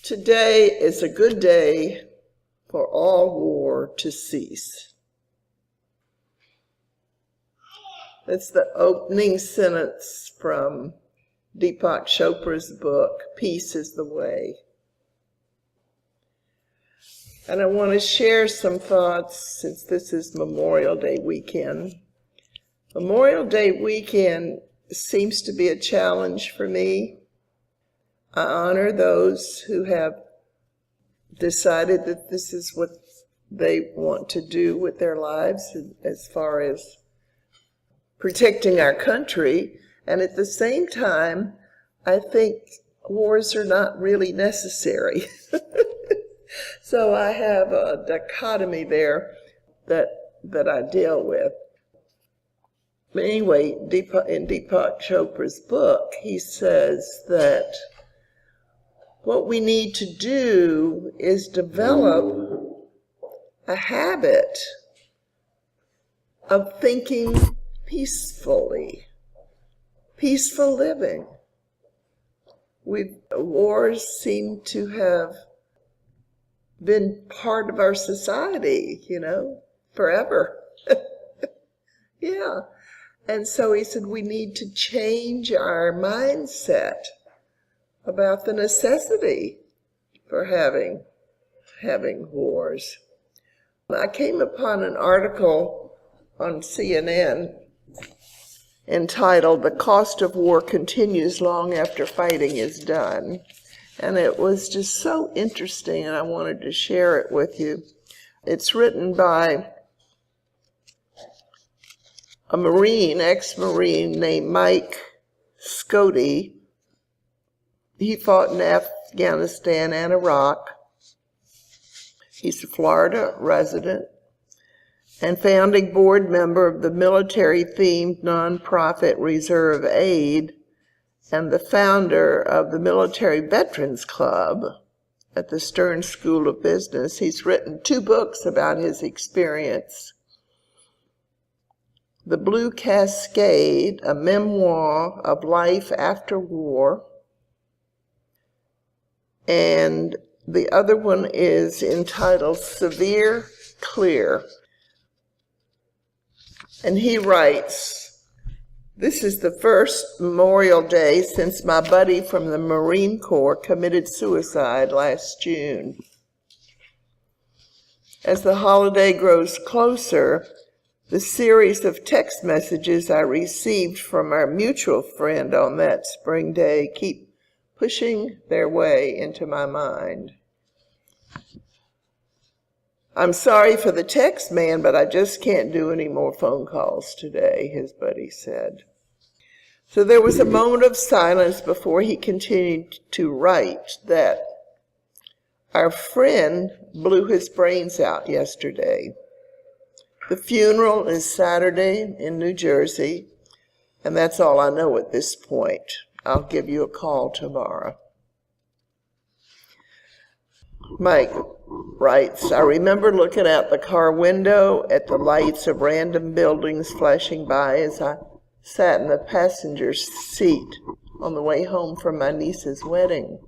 Today is a good day for all war to cease. That's the opening sentence from Deepak Chopra's book, Peace is the Way. And I want to share some thoughts since this is Memorial Day weekend. Memorial Day weekend seems to be a challenge for me. I honor those who have decided that this is what they want to do with their lives as far as protecting our country. And at the same time, I think wars are not really necessary. So I have a dichotomy there that I deal with. But anyway, in Deepak Chopra's book, he says that what we need to do is develop a habit of thinking peacefully, peaceful living. Wars seem to have been part of our society, forever. Yeah. And so he said we need to change our mindset about the necessity for having wars. I came upon an article on CNN entitled "The Cost of War Continues Long After Fighting is Done." And it was just so interesting, and I wanted to share it with you. It's written by a Marine, ex-Marine named Mike Scotty. He fought in Afghanistan and Iraq. He's a Florida resident and founding board member of the military-themed nonprofit Reserve Aid and the founder of the Military Veterans Club at the Stern School of Business. He's written 2 books about his experience. The Blue Cascade, a memoir of life after war, and the other one is entitled Severe Clear. And he writes, "This is the first Memorial Day since my buddy from the Marine Corps committed suicide last June. As the holiday grows closer, the series of text messages I received from our mutual friend on that spring day keep pushing their way into my mind. I'm sorry for the text man, but I just can't do any more phone calls today," his buddy said. So there was a moment of silence before he continued to write that our friend blew his brains out yesterday. The funeral is Saturday in New Jersey, and that's all I know at this point. I'll give you a call tomorrow. Mike writes, "I remember looking out the car window at the lights of random buildings flashing by as I sat in the passenger seat on the way home from my niece's wedding.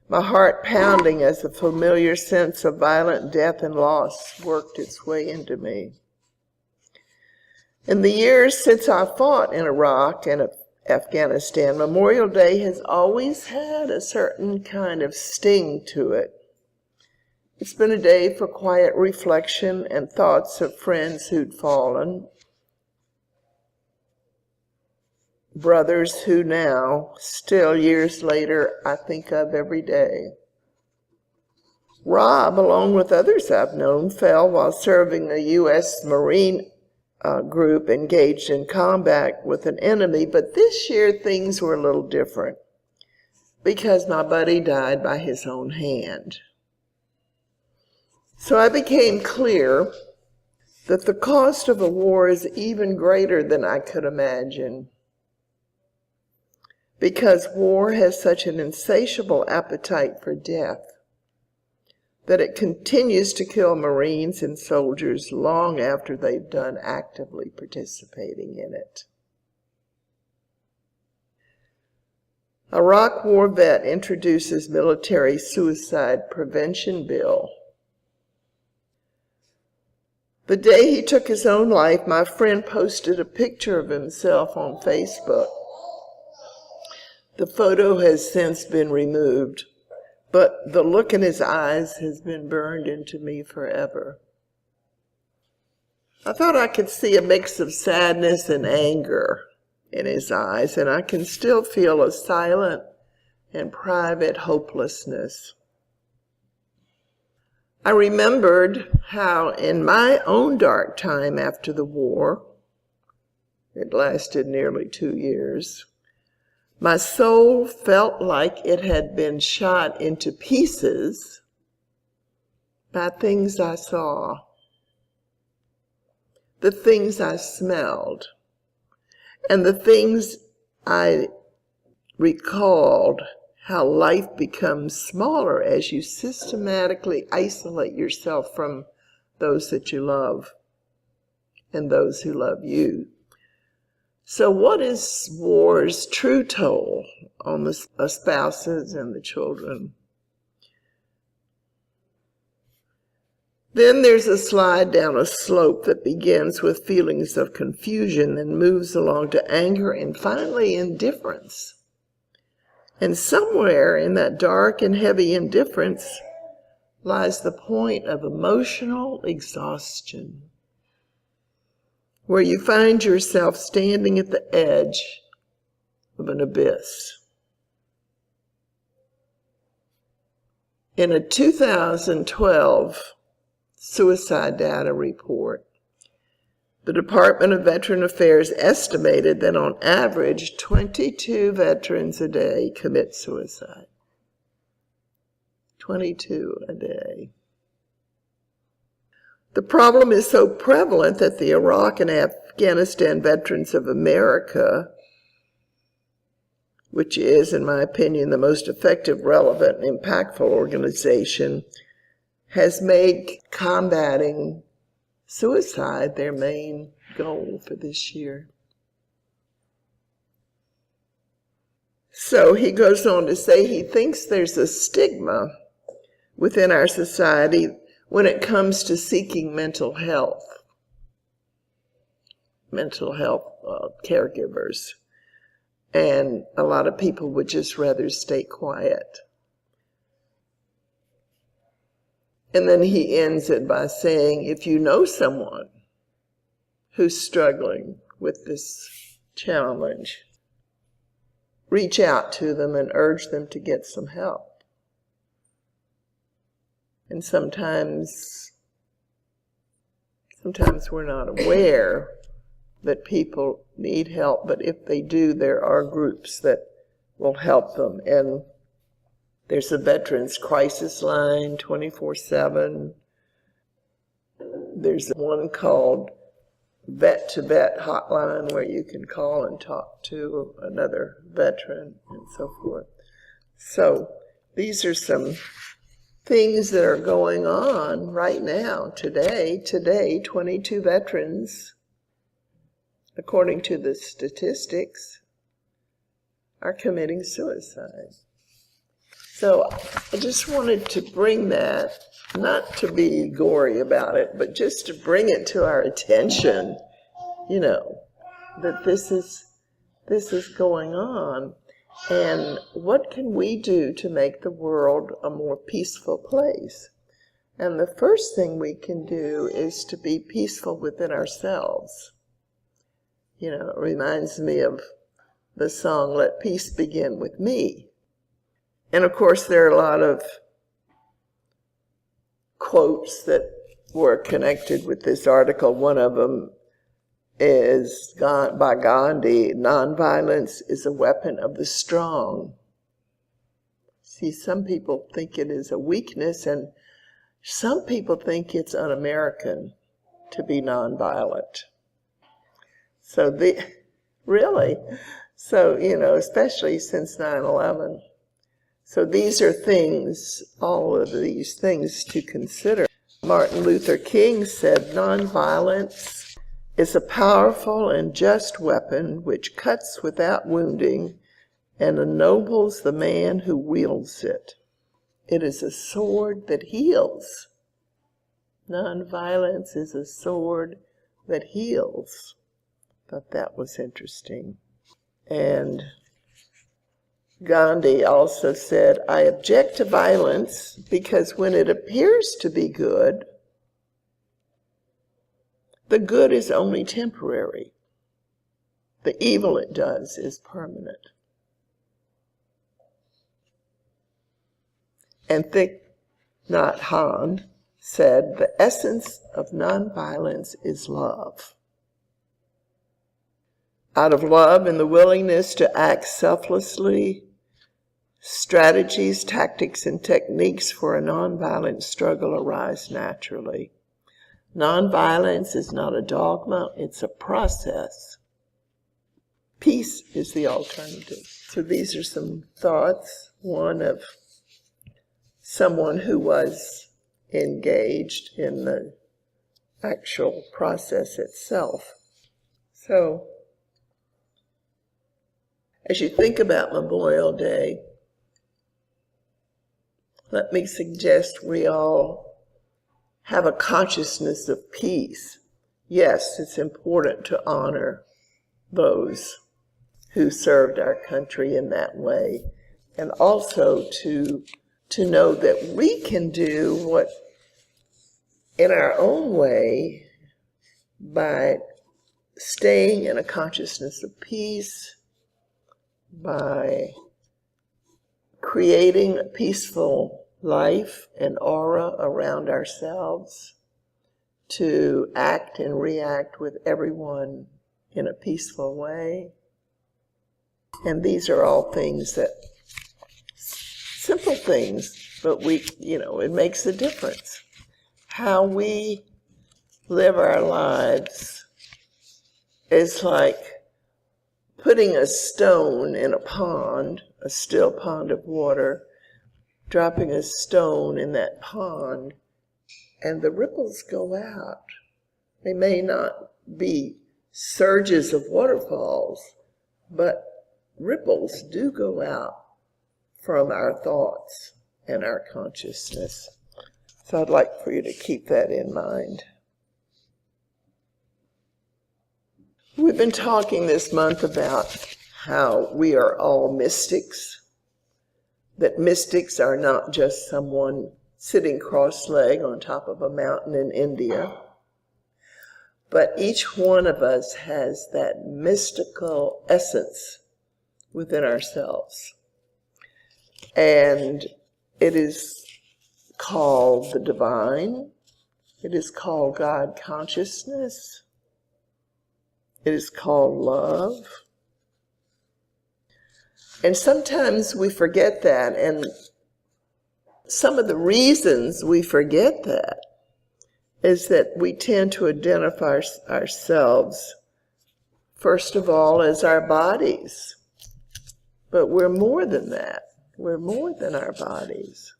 My heart pounding as a familiar sense of violent death and loss worked its way into me. In the years since I fought in Iraq and Afghanistan, Memorial Day has always had a certain kind of sting to it. It's been a day for quiet reflection and thoughts of friends who'd fallen, brothers who now, still years later, I think of every day. Rob, along with others I've known, fell while serving a U.S. Marine group engaged in combat with an enemy, but this year things were a little different because my buddy died by his own hand. So I became clear that the cost of a war is even greater than I could imagine, because war has such an insatiable appetite for death that it continues to kill Marines and soldiers long after they've done actively participating in it. Iraq War vet introduces military suicide prevention bill. The day he took his own life, my friend posted a picture of himself on Facebook. The photo has since been removed, but the look in his eyes has been burned into me forever. I thought I could see a mix of sadness and anger in his eyes, and I can still feel a silent and private hopelessness. I remembered how in my own dark time after the war, it lasted nearly 2 years, my soul felt like it had been shot into pieces by things I saw, the things I smelled, and the things I recalled, how life becomes smaller as you systematically isolate yourself from those that you love and those who love you. So what is war's true toll on the spouses and the children? Then there's a slide down a slope that begins with feelings of confusion and moves along to anger and finally indifference. And somewhere in that dark and heavy indifference lies the point of emotional exhaustion, where you find yourself standing at the edge of an abyss. In a 2012 suicide data report, the Department of Veteran Affairs estimated that on average 22 veterans a day commit suicide. 22 a day. The problem is so prevalent that the Iraq and Afghanistan Veterans of America, which is, in my opinion, the most effective, relevant, and impactful organization, has made combating suicide their main goal for this year. So he goes on to say he thinks there's a stigma within our society when it comes to seeking mental health caregivers. And a lot of people would just rather stay quiet. And then he ends it by saying, if you know someone who's struggling with this challenge, reach out to them and urge them to get some help. And sometimes we're not aware that people need help, but if they do, there are groups that will help them. And there's a Veterans Crisis Line 24/7. There's one called Vet to Vet Hotline where you can call and talk to another veteran and so forth. So these are some things that are going on right now, today, 22 veterans, according to the statistics, are committing suicide. So I just wanted to bring that, not to be gory about it, but just to bring it to our attention, that this is going on. And what can we do to make the world a more peaceful place? And the first thing we can do is to be peaceful within ourselves. It reminds me of the song, Let Peace Begin With Me. And of course, there are a lot of quotes that were connected with this article. One of them is by Gandhi, nonviolence is a weapon of the strong. See, some people think it is a weakness, and some people think it's un-American to be nonviolent. Especially since 9/11. So these are things, all of these things to consider. Martin Luther King said, nonviolence is a powerful and just weapon which cuts without wounding and ennobles the man who wields it. It is a sword that heals. Nonviolence is a sword that heals. Thought that was interesting. And Gandhi also said, I object to violence because when it appears to be good, the good is only temporary. The evil it does is permanent. And Thich Nhat Hanh said, the essence of nonviolence is love. Out of love and the willingness to act selflessly, strategies, tactics, and techniques for a nonviolent struggle arise naturally. Nonviolence is not a dogma, it's a process. Peace is the alternative. So these are some thoughts, one of someone who was engaged in the actual process itself. So, as you think about Memorial Day, let me suggest we all have a consciousness of peace. Yes, it's important to honor those who served our country in that way, and also to know that we can do what in our own way by staying in a consciousness of peace, by creating a peaceful life and aura around ourselves, to act and react with everyone in a peaceful way. And these are all things that, simple things, but it makes a difference. How we live our lives is like putting a stone in a pond, a still pond of water, dropping a stone in that pond, and the ripples go out. They may not be surges of waterfalls, but ripples do go out from our thoughts and our consciousness. So I'd like for you to keep that in mind. We've been talking this month about how we are all mystics, that mystics are not just someone sitting cross-legged on top of a mountain in India, but each one of us has that mystical essence within ourselves. And it is called the divine. It is called God consciousness. It is called love. And sometimes we forget that, and some of the reasons we forget that is that we tend to identify ourselves, first of all, as our bodies. But we're more than that. We're more than our bodies.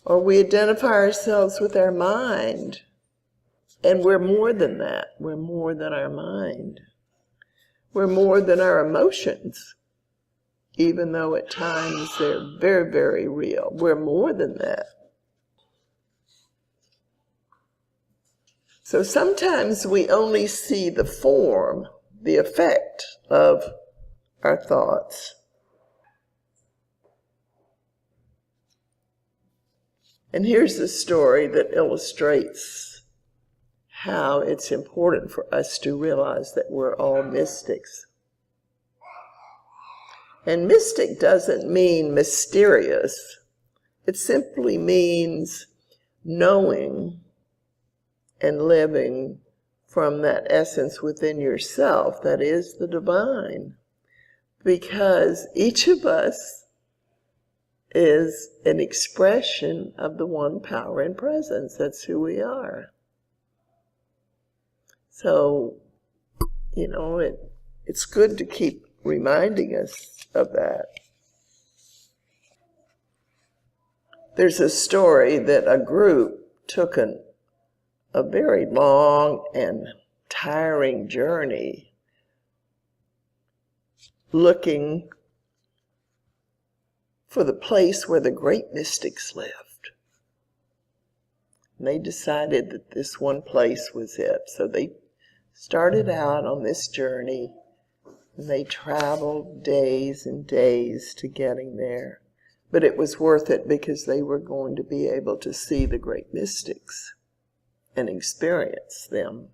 Or we identify ourselves with our mind, and we're more than that. We're more than our mind. We're more than our emotions, even though at times they're very, very real. We're more than that. So sometimes we only see the form, the effect of our thoughts. And here's a story that illustrates how it's important for us to realize that we're all mystics. And mystic doesn't mean mysterious. It simply means knowing and living from that essence within yourself, that is the divine. Because each of us is an expression of the one power and presence. That's who we are. So, it's good to keep reminding us of that. There's a story that a group took a very long and tiring journey looking for the place where the great mystics lived. And they decided that this one place was it. So they started out on this journey, and they traveled days and days to getting there. But it was worth it because they were going to be able to see the great mystics and experience them.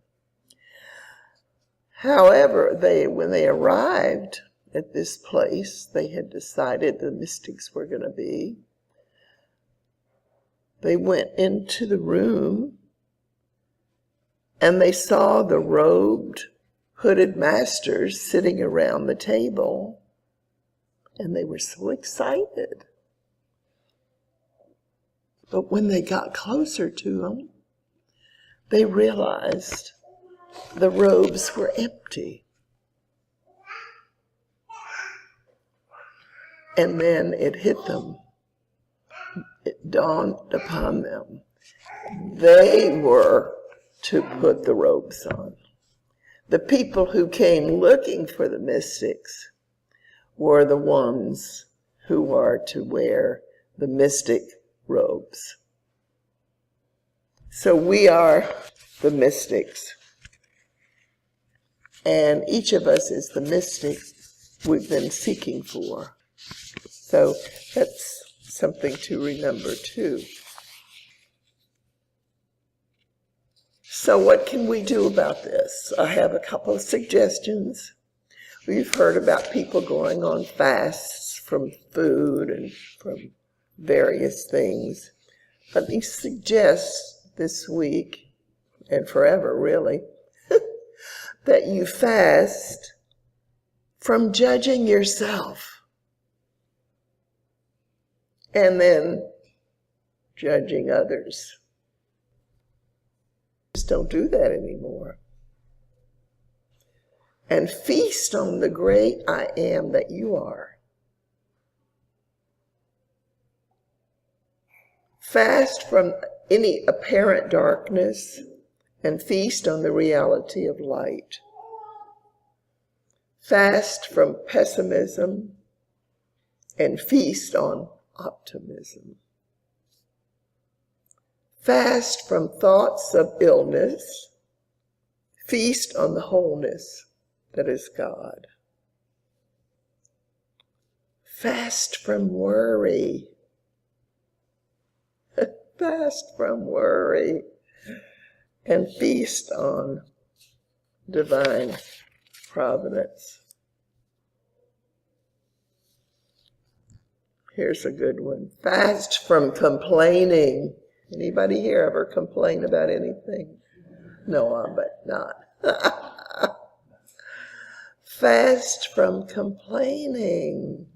However, when they arrived at this place they had decided the mystics were going to be, they went into the room and they saw the robed, hooded masters sitting around the table, and they were so excited. But when they got closer to them, they realized the robes were empty. And then it hit them. It dawned upon them. They were to put the robes on. The people who came looking for the mystics were the ones who are to wear the mystic robes. So we are the mystics. And each of us is the mystic we've been seeking for. So that's something to remember too. So what can we do about this? I have a couple of suggestions. We've heard about people going on fasts from food and from various things. Let me suggest this week, and forever really, that you fast from judging yourself and then judging others. Just don't do that anymore. And feast on the great I am that you are. Fast from any apparent darkness and feast on the reality of light. Fast from pessimism and feast on optimism. Fast from thoughts of illness, feast on the wholeness that is God. Fast from worry. Fast from worry and feast on divine providence. Here's a good one. Fast from complaining. Anybody here ever complain about anything? No, I bet not. Fast from complaining.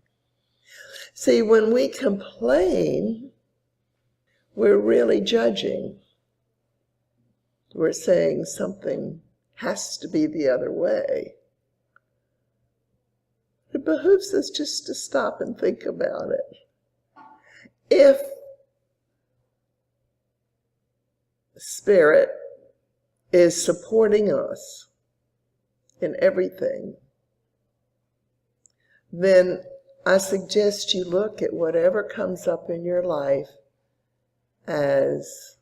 See, when we complain, we're really judging. We're saying something has to be the other way. It behooves us just to stop and think about it. If Spirit is supporting us in everything, then I suggest you look at whatever comes up in your life as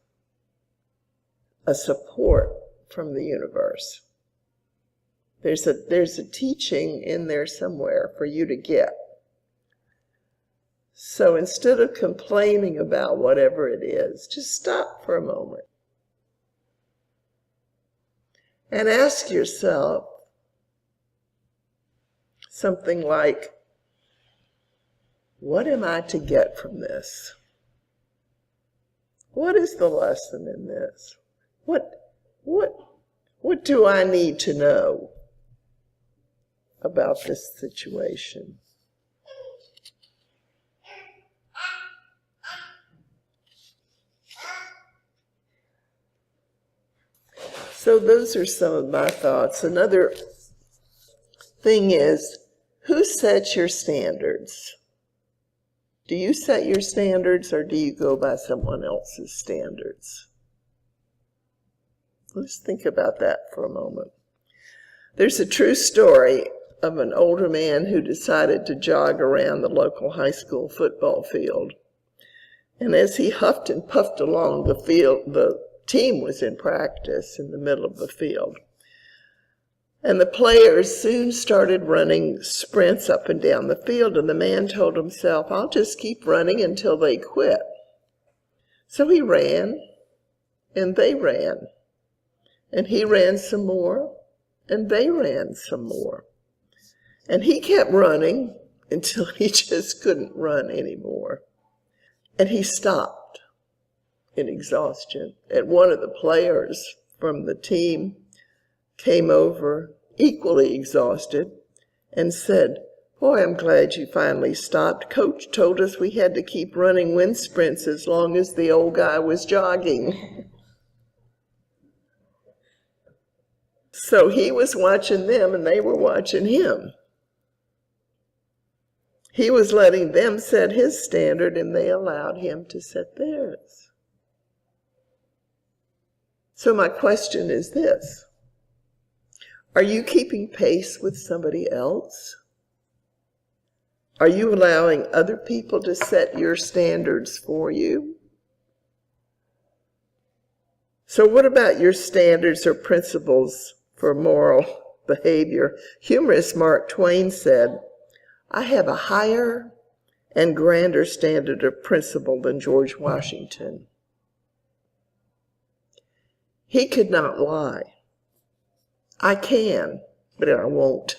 a support from the universe. There's a teaching in there somewhere for you to get. So instead of complaining about whatever it is, just stop for a moment and ask yourself something like, what am I to get from this? What is the lesson in this? What do I need to know about this situation? So those are some of my thoughts. Another thing is, who sets your standards? Do you set your standards or do you go by someone else's standards? Let's think about that for a moment. There's a true story of an older man who decided to jog around the local high school football field. And as he huffed and puffed along the field, the team was in practice in the middle of the field. And the players soon started running sprints up and down the field, and the man told himself, I'll just keep running until they quit. So he ran, and they ran, and he ran some more, and they ran some more. And he kept running until he just couldn't run anymore. And he stopped in exhaustion. And one of the players from the team came over, equally exhausted, and said, Boy, I'm glad you finally stopped. Coach told us we had to keep running wind sprints as long as the old guy was jogging. So he was watching them, and they were watching him. He was letting them set his standard, and they allowed him to set theirs. So my question is this. Are you keeping pace with somebody else? Are you allowing other people to set your standards for you? So what about your standards or principles for moral behavior? Humorist Mark Twain said, I have a higher and grander standard of principle than George Washington. He could not lie. I can, but I won't.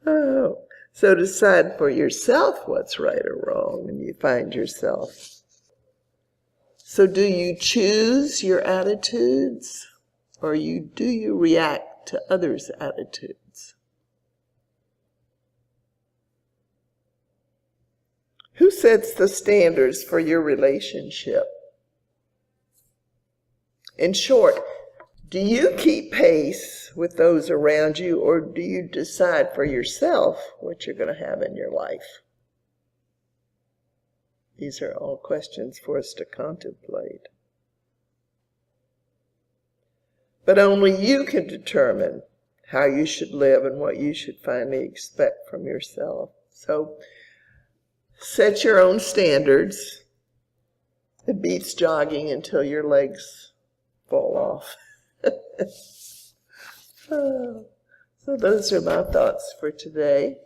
Oh, so decide for yourself what's right or wrong when you find yourself. So do you choose your attitudes, or do you react to others' attitudes? Who sets the standards for your relationship? In short, do you keep pace with those around you, or do you decide for yourself what you're going to have in your life? These are all questions for us to contemplate. But only you can determine how you should live and what you should finally expect from yourself. So set your own standards. It beats jogging until your legs fall off. So those are my thoughts for today.